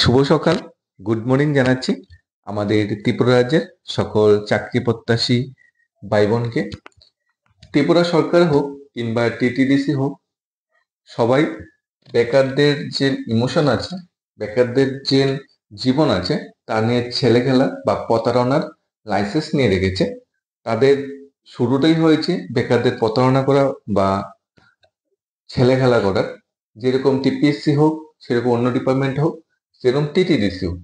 শুভ সকাল, good morning জানাচ্ছি আমাদের ত্রিপুরা রাজ্যের সকল চাকরি প্রত্যাশী ভাই বোনকে। ত্রিপুরা সরকার হোক কিংবা টিটিডিসি হোক, সবাই বেকারদের যে ইমোশন আছে, বেকারদের যে জীবন আছে, তা নিয়ে ছেলেখেলা বা প্রতারণার লাইসেন্স নিয়ে রেখেছে। তাদের শুরুটাই হয়েছে বেকারদের প্রতারণা করা বা ছেলেখেলা করার। যেরকম টিপিএসসি হোক, সেরকম অন্য ডিপার্টমেন্ট হোক, সেরকম টিটিডিসি হোক।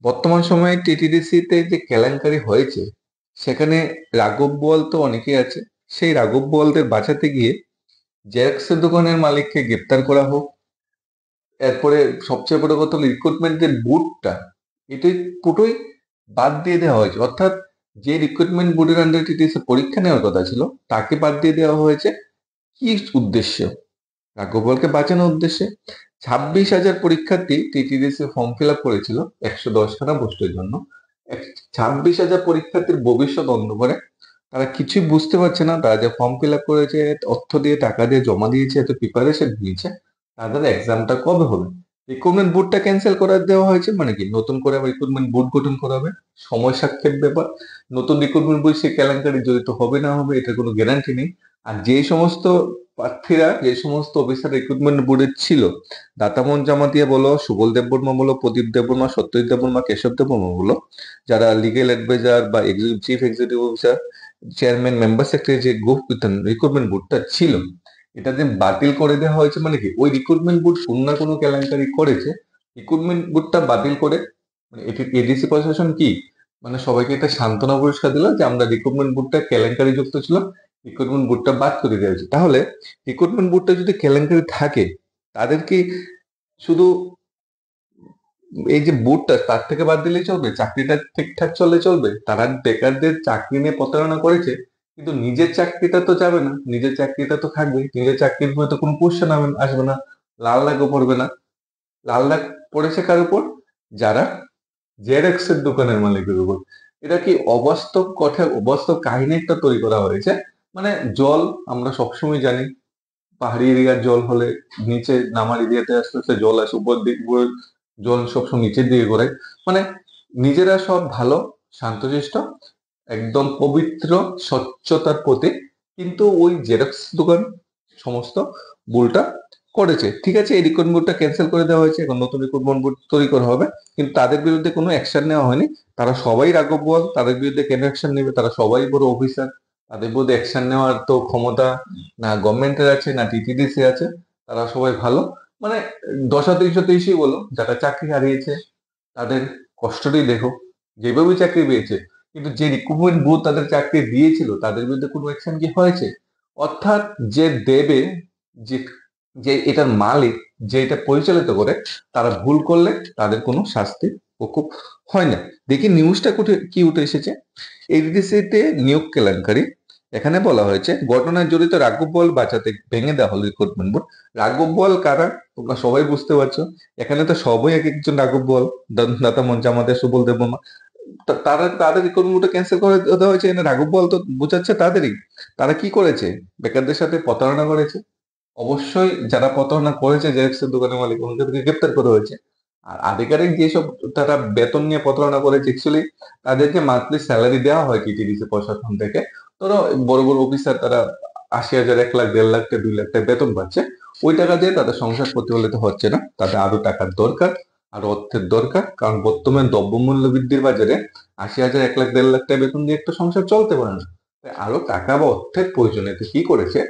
বর্তমান সময়ে টিটিডিসিতে যে কেলেঙ্কারি হয়েছে, সেখানে রাঘব বোয়াল তো অনেকেই আছে। সেই রাঘব বোয়ালদের বাঁচাতে গিয়ে জেরক্সের দোকানের মালিককে গ্রেপ্তার করা হোক, এরপরে সবচেয়ে বড় কথা হলো রিক্রুটমেন্টের বুটটা, এটাই পুরোই বাদ দিয়ে দেওয়া হয়েছে। অর্থাৎ যে রিক্রুটমেন্ট বোর্ডের আন্ডারে টিটিসি পরীক্ষা নেওয়ার কথা ছিল, তাকে বাদ দিয়ে দেওয়া হয়েছে। কি উদ্দেশ্য? রাঘববোয়ালকে বাঁচানোর উদ্দেশ্যে। 26,000 পরীক্ষার্থী টিটিডিসি ফর্ম ফিল আপ করেছিল 110খানা পোস্টের জন্য। 26,000 পরীক্ষার্থীর ভবিষ্যৎ অন্ধকারে। তারা কিছুই বুঝতে পারছে না। তারা যে ফর্ম ফিল আপ করেছে, অর্থ দিয়ে টাকা দিয়ে জমা দিয়েছে, এত প্রিপারেশন নিয়েছে, তাদের এক্সামটা কবে হবে? রিক্রুটমেন্ট বোর্ডটা ক্যান্সেল করে দেওয়া হয়েছে, মানে কি নতুন করে রিক্রুটমেন্ট বোর্ড গঠন করা হবে? সময় সাপেক্ষ ব্যাপার। নতুন রিক্রুটমেন্ট বোর্ড সে কেলেঙ্কারি জড়িত হবে না হবে এটার কোনো গ্যারান্টি নেই। আর যে সমস্ত প্রার্থীরা, যে সমস্ত অফিসার রিক্রুটমেন্ট বোর্ডে ছিল, দাতামন জামাতিয়া বলো, সুবল দেববর্মা বলো, প্রদীপ দেববর্মা, সত্যজিৎ দেববর্মা, কেশব দেববর্মা বলো, যারা লিগেল অ্যাডভাইজার বা chief executive officer, chairman, member secretary, যে গ্রুপ রিক্রুটমেন্ট বোর্ডটা ছিল, এটা যে বাতিল করে দেওয়া হয়েছে, মানে কি ওই রিক্রুটমেন্ট বোর্ড কোনো না কোনো কেলেঙ্কারি করেছে। রিক্রুটমেন্ট বোর্ডটা বাতিল করে, মানে এডিসি প্রশাসন কি, মানে সবাইকে একটা সান্ত্বনা পুরস্কার দিল যে আমরা রিক্রুটমেন্ট বোর্ডটা কেলেঙ্কারি যুক্ত ছিল, রিক্রুটমেন্ট বোর্ডটা বাদ করে দেওয়া হয়েছে। তাহলে রিক্রুটমেন্ট বোর্ডটা যদি কেলেঙ্কারি থাকে, তাদের কি শুধু এই যে বোর্ডটা তার থেকে বাদ দিলেই চলবে? চাকরিটা ঠিকঠাক চললে চলবে? তারা বেকারদের চাকরি নিয়ে প্রতারণা করেছে, কিন্তু নিজের চাকরিটা তো যাবে না, নিজের চাকরিটা তো থাকবে। নিজের চাকরির উপরে তো কোনো কোশ্চেন আসবে না, লাল দাগও পড়বে না। লাল দাগ পড়েছে কার উপর? যারা জেরক্সের দোকানের মালিকের উপর। এটা কি অবাস্তব কথা, অবাস্তব কাহিনী একটা তৈরি করা হয়েছে। মানে জল আমরা সবসময় জানি, পাহাড়ি এরিয়ার জল হলে নিচে নামার এরিয়াতে আস্তে আস্তে জল আসে, উপর দিক উপর জল সবসময় নিচের দিকে করে। মানে নিজেরা সব ভালো, শান্তশিষ্ট, একদম পবিত্র, স্বচ্ছতার প্রতীক, কিন্তু ওই জেরক্স দোকান সমস্ত ভুলটা করেছে। ঠিক আছে, এই রিক্রুটমেন্ট বোর্ডটা ক্যান্সেল করে দেওয়া হয়েছে, এখন নতুন রিক্রুটমেন্ট বোর্ড তৈরি করা হবে, কিন্তু তাদের বিরুদ্ধে কোনো অ্যাকশন নেওয়া হয়নি। তারা সবাই রাঘব বোয়াল, তাদের বিরুদ্ধে কেন অ্যাকশন নেবে? তারা সবাই বড় অফিসার, তাদের বিরুদ্ধে অ্যাকশন নেওয়ার তো ক্ষমতা না গভর্নমেন্টের আছে, না টিটিডিসি আছে। তারা সবাই ভালো, মানে 10-30 বলো, যারা চাকরি হারিয়েছে তাদের কষ্টটাই দেখো, যেভাবে চাকরি পেয়েছে। কিন্তু যে রিক্রুটমেন্ট বোর্ড তাদের চাকরি দিয়েছিল, তাদের বিরুদ্ধে কোনো অ্যাকশন কি হয়েছে? অর্থাৎ যে দেবে, যে যে এটার মালিক, যে এটা পরিচালিত করে, তারা ভুল করলে তাদের কোনো শাস্তি প্রকোপ হয় না। দেখি নিউজটা কি উঠে এসেছে। এডিসিতে নিয়োগ কেলেঙ্কারি। এখানে বলা হয়েছে ঘটনায় জড়িত রাঘব বোয়াল বাঁচাতে ভেঙে দেওয়া হলো রিক্রুটমেন্ট বোর্ড। রাঘব বোয়াল কারা? তোমরা সবাই বুঝতে পারছো। এখানে তো সবাই এক একজন রাঘব বোয়াল। দাতা মঞ্চ আমাদের সুবল দেববর্মা, তারা তাদের রিক্রুটমেন্ট ক্যান্সেল করে দেওয়া হয়েছে। এখানে রাঘব বোয়াল তো বোঝাচ্ছে তাদেরই। তারা কি করেছে? বেকারদের সাথে প্রতারণা করেছে। অবশ্যই যারা প্রতারণা করেছে, জেরক্সের দোকানের মালিক, ওনাদেরকে গ্রেপ্তার করা হয়েছে। আর আধিকারিক যেসব তারা বেতন নিয়ে প্রতারণা করেছে, অ্যাকচুয়ালি তাদেরকে মান্থলি স্যালারি দেওয়া হয় টিটিডিসি প্রশাসন থেকে। ধরো বড় বড় অফিসার, তারা 80,000, 1 লাখ, 1.5 লাখ, 2 লাখ টাকা বেতন পাচ্ছে। ওই টাকা দিয়ে তাদের সংসার প্রতিফলিত হচ্ছে না, তাদের আরো টাকার দরকার, আরো অর্থের দরকার। কারণ বর্তমানে দ্রব্যমূল্য বৃদ্ধির বাজারে 80,000, 1 লাখ, 1.5 লাখ টাকা বেতন দিয়ে একটা সংসার চলতে পারে না। তাই আরো টাকা বা অর্থের প্রয়োজনীয়তা কি করেছে,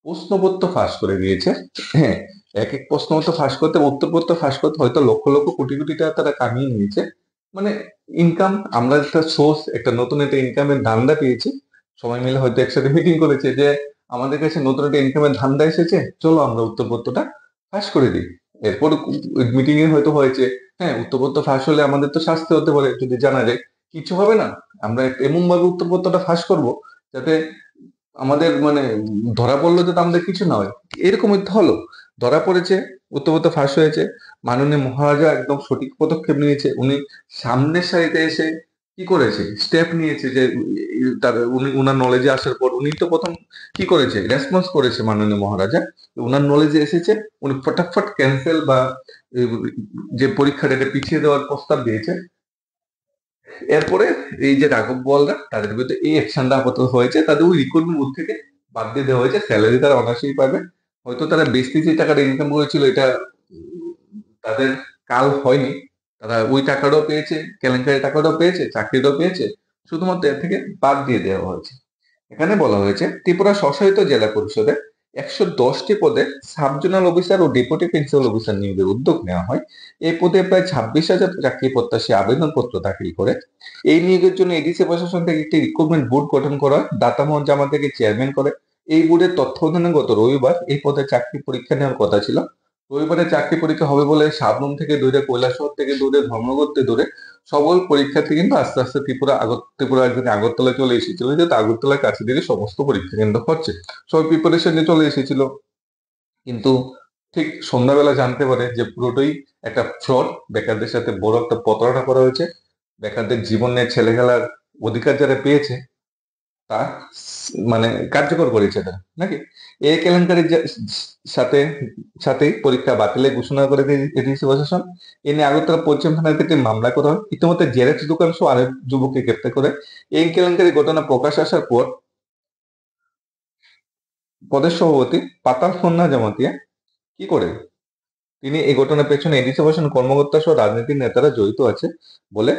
প্রশ্নপত্র ফাঁস করে দিয়েছে। হ্যাঁ, এক এক প্রশ্নপত্র ফাঁস করতে, উত্তরপত্র ফাঁস করতে হয়তো লক্ষ লক্ষ কোটি কোটি টাকা তারা কামিয়ে নিয়েছে। মানে ইনকাম, আমরা একটা সোর্স, একটা নতুন একটা ইনকামের ধান্দা পেয়েছি। সবাই মিলে হয়তো একসাথে মিটিং করেছে যে আমাদের কাছে নতুন একটা ইনকামের ধান্দা এসেছে, চলো আমরা উত্তরপত্রটা ফাঁস করে দিই। এরপর মিটিং এ হয়তো হয়েছে, হ্যাঁ উত্তরপত্র ফাঁস হলে আমাদের তো শাস্তি হতে পারে, যদি জানা যায়। কিছু হবে না, আমরা এমন ভাবে উত্তরপত্রটা ফাঁস করবো যাতে আমাদের মানে ধরা পড়লো যাতে আমাদের কিছু না হয়। এরকমই তো হলো, ধরা পড়েছে, উত্তরপত্র ফাঁস হয়েছে। মাননীয় মহারাজা একদম সঠিক পদক্ষেপ নিয়েছে। উনি সামনের সারিতে এসে কি করেছে, স্টেপ নিয়েছে যে তার উনি উনার নলেজে আসার পর উনি তো প্রথম কি করেছে, রেসপন্স করেছে মাননীয় মহারাজা। উনার নলেজে এসেছে, উনি ফটাফট ক্যান্সেল বা যে পরীক্ষাটা এটা পিছিয়ে দেওয়ার প্রস্তাব দিয়েছে। এরপরে এই যে রাঘব বোয়ালরা তাদের বিরুদ্ধে এই অ্যাকশনটা আপাতত হয়েছে, তাদের ওই রিক্রুটমেন্ট বোর্ড থেকে বাদ দিয়ে দেওয়া হয়েছে। স্যালারি তারা অনার্সই পাবে। হয়তো তারা বেশি যে টাকাটা ইনকাম করেছিল এটা তাদের কাল হয়নি, তারা ওই টাকাটাও পেয়েছে, কেলেঙ্কারি টাকাটাও পেয়েছে, চাকরিটাও পেয়েছে, শুধুমাত্র এর থেকে বাদ দিয়ে দেওয়া হয়েছে। এখানে বলা হয়েছে ত্রিপুরা স্বশাসিত জেলা পরিষদে 110টি পদে সাব জোনাল অফিসার ও ডেপুটি প্রিন্সিপাল অফিসার নিয়োগের উদ্যোগ নেওয়া হয়। এই পদে প্রায় 26,000 চাকরি প্রত্যাশী আবেদনপত্র দাখিল করে। এই নিয়োগের জন্য এডিসি প্রশাসন থেকে একটি রিক্রুটমেন্ট বোর্ড গঠন করা হয়। দাতা মোহন জামা থেকে চেয়ারম্যান করে। এই বোর্ডের তত্ত্বাবধানে গত রবিবার এই পদে চাকরি পরীক্ষা নেওয়ার কথা ছিল। রবিবারে চাকরি পরীক্ষা হবে বলে সাবরুম থেকে দূরে, কৈলাসহর থেকে দূরে, ধর্মঘট থেকে দূরে সকল পরীক্ষার্থী কিন্তু আস্তে আস্তে ত্রিপুরা একদিন আগরতলায় চলে এসেছিল, যেহেতু আগরতলার কাছে থেকে সমস্ত পরীক্ষা কেন্দ্র হচ্ছে, সবাই প্রিপারেশন নিয়ে চলে এসেছিল। কিন্তু ঠিক সন্ধ্যাবেলা জানতে পারে যে পুরোটাই একটা ফ্রড, বেকারদের সাথে বড় একটা প্রতারণা করা হয়েছে। বেকারদের জীবনে ছেলে খেলার অধিকার যারা পেয়েছে তা মানে কার্যকর করেছে তারা, নাকি এই কেলেঙ্কারির সাথে সাথে পরীক্ষা বাতিলের ঘোষণা করে দিয়েছে প্রশাসন। এ নিয়ে আগরতলা পশ্চিম থানায় থেকে মামলা করা হয়। ইতিমধ্যে জেরক্স দোকান সহ আরেক যুবককে গ্রেপ্তার করে। এই কেলেঙ্কারি ঘটনা প্রকাশ আসার পর প্রদেশ সভাপতি পাতাল ফন্না জামাতিয়া কি করে, তিনি এই ঘটনার পেছনে এডিসি প্রশাসন কর্মকর্তা সহ রাজনীতির নেতারা জড়িত আছে বলে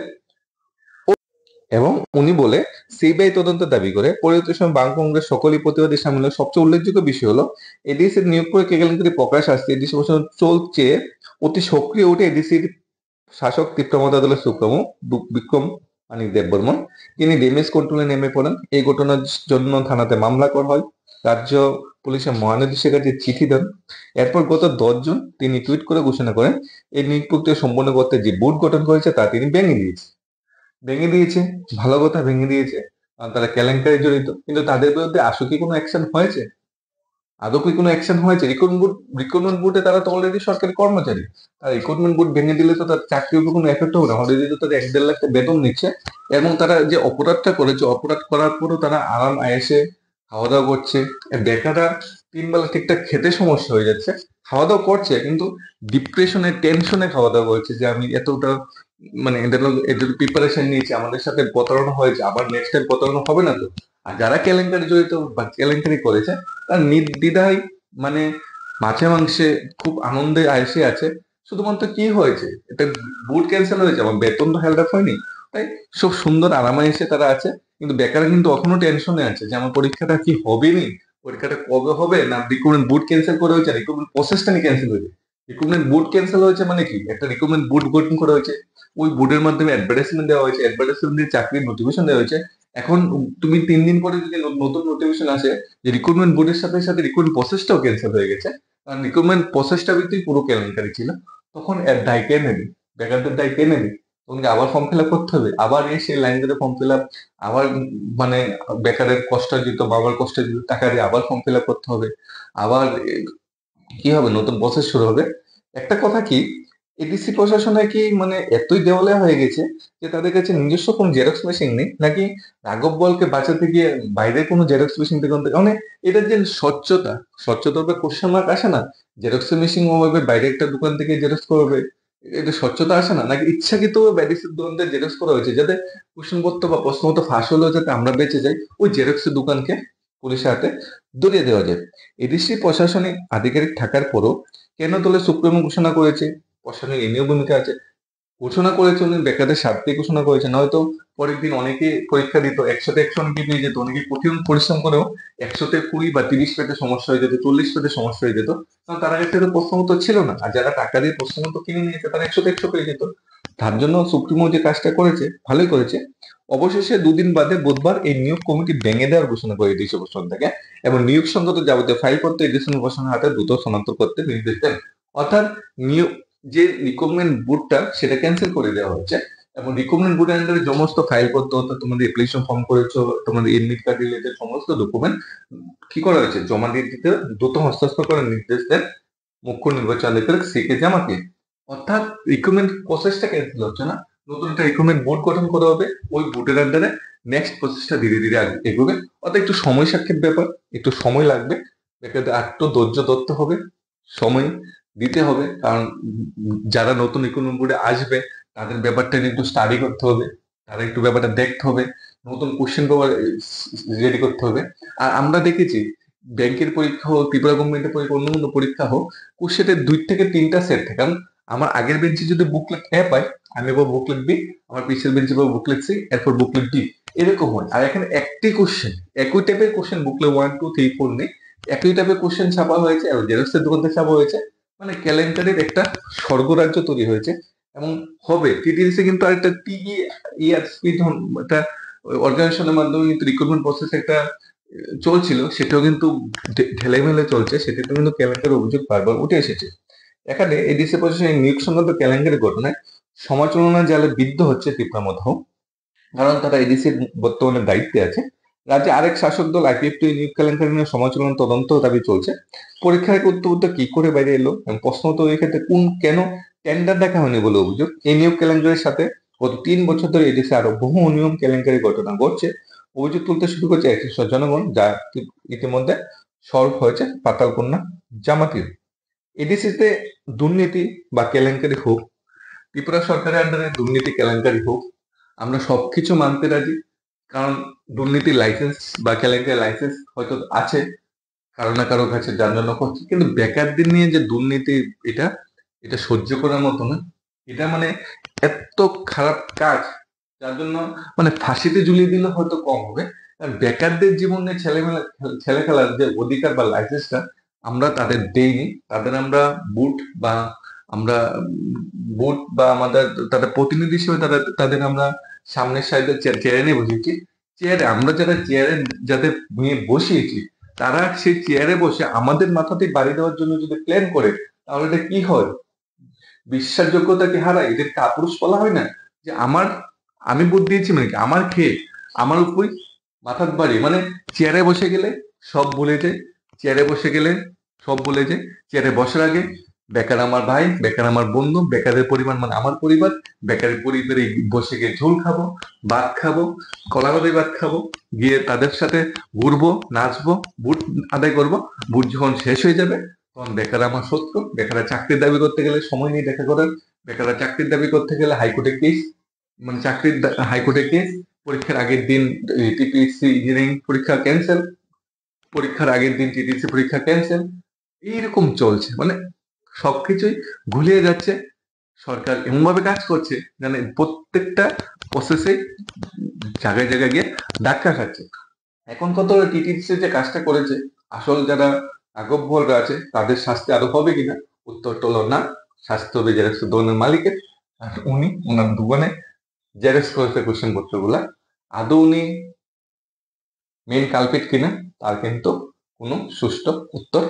এবং উনি বলে সিবিআই তদন্ত দাবি করে। পরবর্তী সময় বাম কংগ্রেস সকলই প্রতিবাদী সামিল হয়। সবচেয়ে উল্লেখযোগ্য বিষয় হলো এডিসির নিয়োগ করে কেলেঙ্কারি প্রকাশ আসছে, এডিসি প্রশাসন চলছে অতি সক্রিয় উঠে এডিসির শাসক তীব্রমতা দলের সুপ্রমো বিক্রম মানিক দেববর্মন, তিনি ড্যামেজ কন্ট্রোলে নেমে পড়েন। এই ঘটনার জন্য থানাতে মামলা করা হয়। রাজ্য পুলিশের মহানির্দেশের কাছে চিঠি দেন। এরপর গত 10 জুন তিনি টুইট করে ঘোষণা করেন এই নিয়োগ প্রক্রিয়া সম্পন্ন করতে যে বোর্ড গঠন করেছে তা তিনি ভেঙে দিয়েছে। ভালো কথা, ভেঙে দিয়েছে, কারণ তারা কেলেঙ্কারি জড়িত। কিন্তু তাদের বিরুদ্ধে আসো কি কোনো অ্যাকশন হয়েছে? আদৌ কি কোনো অ্যাকশন হয়েছে? রিক্রুটমেন্ট বোর্ডে তারা তো অলরেডি সরকারি কর্মচারী। আর রিক্রুটমেন্ট বোর্ড ভেঙে দিলে তো তার চাকরির উপর কোনো এফেক্ট হবে না। অলরেডি তো তাদের 1-1.5 লাখ টাকা বেতন নিচ্ছে, এবং তারা যে অপরাধটা করেছে, অপরাধ করার পরও তারা আরাম আয়েসে খাওয়া দাওয়া করছে। বেকাররা 3 বেলা ঠিকঠাক খেতে সমস্যা হয়ে যাচ্ছে, খাওয়া দাওয়া করছে কিন্তু ডিপ্রেশনে, টেনশনে খাওয়া দাওয়া করছে যে আমি এতটা মানে এদের প্রিপারেশন নিয়েছি, আমাদের সাথে প্রতারণা হয়েছে, আবার নেক্সট টাইম প্রতারণা হবে না তো? আর যারা কেলেঙ্কারি জড়িত বা কেলেঙ্কারি করেছে তার নির্দ্বিধায় মানে মাছে মাংসে খুব আনন্দে আয়েসে আছে। শুধুমাত্র কি হয়েছে, এটা বুট ক্যান্সেল হয়েছে, আমার বেতন তো হেল্ড আপ হয়নি, তাই সব সুন্দর আরামে এসে তারা আছে। কিন্তু বেকার কিন্তু এখনো টেনশনে আছে যে আমার পরীক্ষাটা কি হবে নি, পরীক্ষাটা কবে হবে, না রিক্রুটমেন্ট বুট ক্যান্সেল করা হয়েছে, রিক্রুটমেন্ট প্রসেসটা নিয়ে ক্যান্সেল হয়েছে। রিক্রুটমেন্ট বুট ক্যান্সেল হয়েছে মানে কি, একটা রিক্রুটমেন্ট বুট গঠন করা হয়েছে, ওই বোর্ডের মাধ্যমে অ্যাডভার্টাইজমেন্ট দেওয়া হয়েছে, অ্যাডভার্টাইজমেন্ট দিয়ে চাকরির নোটিফিকেশন দেওয়া হয়েছে। এখন তুমি 3 দিন পরে যদি নতুন নোটিফিকেশন আসে যে রিক্রুটমেন্ট বোর্ডের সাথে সাথে রিক্রুটমেন্ট প্রসেসটাও ক্যান্সেল হয়ে গেছে, কারণ রিক্রুটমেন্ট প্রসেসটা ভিত্তিক পুরো কেলেঙ্কারি ছিল, তখন এর দায় কে নেবে? বেকারদের দায় কে নেবে? তোমাকে আবার ফর্ম ফিল আপ করতে হবে, আবার এসে লাইন ধরে ফর্ম ফিল আপ, আবার মানে বেকারের কষ্টার্জিত, বাবার কষ্টার্জিত টাকা দিয়ে আবার ফর্ম ফিল আপ করতে হবে, আবার কি হবে, নতুন প্রসেস শুরু হবে। একটা কথা কি, এডিসি প্রশাসনে কি মানে এতই দেওয়ালিয়া হয়ে গেছে যে তাদের কাছে নিজস্ব কোনো জেরক্স মেশিন নেই, নাকি রাঘব বোয়ালকে বাঁচাতে গিয়ে বাইরে কোনো জেরক্স মেশিন থেকে মানে এটার যে স্বচ্ছতার উপর কোশ্চেন মার্ক আসে না? জেরক্স মেশিন ওভাবে বাইরে একটা দোকান থেকে জেরক্স করবে, এটা স্বচ্ছতা আসে না? নাকি ইচ্ছাকৃত বাইরের দোকান থেকে জেরক্স করা হয়েছে যাতে কোশ্চেনপত্র বা প্রশ্নপত্র ফাঁস হলেও যাতে আমরা বেঁচে যাই, ওই জেরক্সের দোকানকে পুলিশের হাতে ধরিয়ে দেওয়া যায়। এডিসি প্রশাসনিক আধিকারিক থাকার পরও কেন দলের সুপ্রিমো ঘোষণা করেছে, প্রশাসনের এ নিয়েও ভূমিকা আছে। ঘোষণা করেছে উনি বেকারদের স্বার্থে ঘোষণা করেছে, নয়তো পরের দিন অনেকে পরীক্ষা দিত, 100-100 অনেকে পেয়ে যেত, অনেকে কঠিন পরিশ্রম করেও 100-20 বা 30 পেতে সমস্যা হয়ে যেত, 40 পেতে সমস্যা হয়ে যেত, কারণ তার কাছে তো প্রশ্নপত্র ছিল না। আর যারা টাকা দিয়ে প্রশ্নপত্র কিনে নিয়েছে তারা 100-100 পেয়ে যেত। তার জন্য সুপ্রিমো যে কাজটা করেছে ভালোই করেছে। অবশেষে 2 দিন বাদে বুধবার এই নিয়োগ কমিটি ভেঙে দেওয়ার ঘোষণা করে এডিসি প্রশাসন থেকে, এবং নিয়োগ সংক্রান্ত যাবতীয় ফাইলপত্র এডিসি প্রশাসনের হাতে দ্রুত শনাক্ত করতে নির্দেশ দেন। অর্থাৎ নিয়োগ যে রিক্রুটমেন্ট বোর্ডটা সেটা ক্যান্সেল করে দেওয়া হচ্ছে, এবং রিক্রুটমেন্ট বোর্ডের আন্ডারে সমস্ত ফাইলপত্র, অর্থাৎ তোমাদের অ্যাপ্লিকেশন ফর্ম করেছো, তোমাদের এডমিট কার্ড রিলেটেড সমস্ত ডকুমেন্ট কি করা হয়েছে, জমা দিয়ে দিতে দ্রুত হস্তান্তর করার নির্দেশ দেন মুখ্য নির্বাচন আধিকারিক সিকে জামাকে। অর্থাৎ রিক্রুটমেন্ট প্রসেসটা ক্যান্সেল হচ্ছে না, নতুন একটা রিক্রুটমেন্ট বোর্ড গঠন করা হবে, ওই বোর্ডের আন্ডারে নেক্সট প্রসেসটা ধীরে ধীরে এগোবে। অর্থাৎ একটু সময় সাপেক্ষ ব্যাপার, একটু সময় লাগবে, বেকারদের একটু ধৈর্য ধরতে হবে, সময় দিতে হবে, কারণ যারা নতুন ইকোনমি বোর্ডে আসবে তাদের ব্যাপারটা নিয়ে একটু স্টাডি করতে হবে, তারা একটু ব্যাপারটা দেখতে হবে, নতুন কোশ্চেন পেপার রেডি করতে হবে। আর আমরা দেখেছি ব্যাংকের পরীক্ষা হোক, ত্রিপুরা গভর্নমেন্টের পরীক্ষা, অন্য কোনো পরীক্ষা হোক, কোশ্চেনের 2 থেকে 3টা সেট থাকে। কারণ আমার আগের বেঞ্চে যদি বুকলেট এ পাই, আমি এবার বুকলেট বি, আমার পিছের বেঞ্চে পাবো বুকলেট সি, এরপর বুকলেট ডি, এরকম হয়। আর এখানে একটি কোশ্চেন, একই টাইপের কোশ্চেন বুকলেট 1 2 3 4 নেই, একই টাইপের কোশ্চেন ছাপা হয়েছে আর জেরক্সের দোকান থেকে ছাপা হয়েছে। মানে কেলেঙ্কারির একটা স্বর্গরাজ্য তৈরি হয়েছে এবং হবে। টিটিডিসি কিন্তু আরেকটা টিইআর স্পিড একটা অর্গানাইজেশনের মাধ্যমে কিন্তু রিক্রুটমেন্ট প্রসেস একটা চলছিল, সেটাও কিন্তু ঢেলেমেলে চলছে, সেটাতে কিন্তু কেলেঙ্কারির অভিযোগ বারবার উঠে এসেছে। এখানে এডিসি প্রশাসনের নিয়োগ সংক্রান্ত কেলেঙ্কারির ঘটনায় সমালোচনার জালে বিদ্ধ হচ্ছে ত্রিপুরা মধ্যম, কারণ তারা এডিসির বর্তমানে দায়িত্বে আছে। রাজ্যে আরেক শাসক দল আইপিএফটি নিয়োগ কেলেঙ্কারি নিয়ে সমালোচনা তদন্ত দাবি চলছে। পরীক্ষার উত্তর কি করে বাইরে এলো এবং প্রশ্ন তো এক্ষেত্রে কেন টেন্ডার দেখা হয়নি বলে অভিযোগ। এই নিয়োগ কেলেঙ্কারির সাথে গত 3 বছর ধরে এডিসি আরো বহু অনিয়ম কেলেঙ্কারি ঘটনা ঘটছে। অভিযোগ তুলতে শুরু করছে একশো জনগণ, যা ইতিমধ্যে সলভ হয়েছে পাতালকন্যা জামাতীয়। এডিসিতে দুর্নীতি বা কেলেঙ্কারি হোক, ত্রিপুরা সরকারের আন্ডারে দুর্নীতি কেলেঙ্কারি হোক, আমরা সবকিছু মানতে রাজি। কারণ দুর্নীতির লাইসেন্স বা কেলেঙ্কারি লাইসেন্স হয়তো আছে কারো না কারো কাছে, যার জন্য করছে। কিন্তু বেকারদের নিয়ে যে দুর্নীতি, এটা এটা সহ্য করার মতো না। এটা মানে এত খারাপ কাজ, যার জন্য মানে ফাঁসিতে ঝুলিয়ে দিলে হয়তো কম হবে। আর বেকারদের জীবনে ছেলে খেলার যে অধিকার বা লাইসেন্সটা আমরা তাদের দেইনি। তাদের আমরা বুট বা আমরা বুট বা আমাদের তাদের প্রতিনিধি হিসেবে তাদের আমরা সামনের সাইডে চেয়ারে নিয়ে বসিয়েছি। চেয়ারে আমরা চেয়ারে যাদের নিয়ে বসিয়েছি, তারা সেই চেয়ারে বসে আমাদের মাথাতে বাড়ি দেওয়ার জন্য যদি প্ল্যান করে, তাহলে এটা কি হয়? বিশ্বাসযোগ্যতা কি হারায়? এদের কাপুরুষ বলা হয় না যে আমি ভোট দিয়েছি মানে কি, আমার খেয়ে আমার উপরই মাথার বাড়ি। মানে চেয়ারে বসে গেলে সব ভুলে যায়, চেয়ারে বসে গেলে সব ভুলে যায়। চেয়ারে বসার আগে বেকার আমার ভাই, বেকার আমার বন্ধু, বেকারের পরিবার মানে আমার পরিবার, বেকারের পরিবারে বসে গিয়ে ঝোল খাবো, ভাত খাবো, কলাবাদি ভাত খাবো, গিয়ে তাদের সাথে ঘুরবো, নাচবো, ভোট আদায় করবো। ভোট যখন শেষ হয়ে যাবে তখন বেকার আমার শত্রু। বেকারের চাকরির দাবি করতে গেলে সময় নিয়ে দেখা করার, বেকারের চাকরির দাবি করতে গেলে হাইকোর্টে কেস, মানে হাইকোর্টে কেস, পরীক্ষার আগের দিন টিপিএসসি ইঞ্জিনিয়ারিং পরীক্ষা ক্যান্সেল, পরীক্ষার আগের দিন টিটিসি পরীক্ষা ক্যান্সেল, এইরকম চলছে। মানে সবকিছুই গুলিয়ে যাচ্ছে। সরকার এমন ভাবে কাজ করছে মানে প্রত্যেকটা প্রসেসে জায়গায় জায়গায় গিয়ে ধাক্কা খাচ্ছে। এখন কত টিটিসি যে কাজটা করেছে, আসল যারা আগবহলরা আছে তাদের শাস্তি আরো হবে কিনা, উত্তরটা হলো না। শাস্তি হবে জেরক্স দোকানের মালিকের। আর ওনার দোকানে জেরক্স করেছে কোশ্চেন পত্রগুলা, আদৌ উনি মেন কালপিট কিনা তার কিন্তু কোনো সুষ্ঠু উত্তর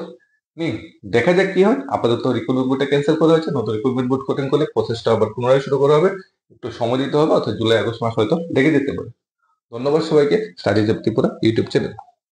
নেই। দেখা যাক কি হয়। আপাতত রিক্রুটমেন্ট বোর্ডটা ক্যান্সেল করা হয়েছে, নতুন রিক্রুটমেন্ট বোর্ড গঠন করলে প্রসেসটা আবার পুনরায় শুরু করা হবে। একটু সময় দিতে হবে, অর্থাৎ জুলাই আগস্ট মাস হয়তো লেগে যেতে পারে। ধন্যবাদ সবাইকে। Studies of Tripura YouTube channel.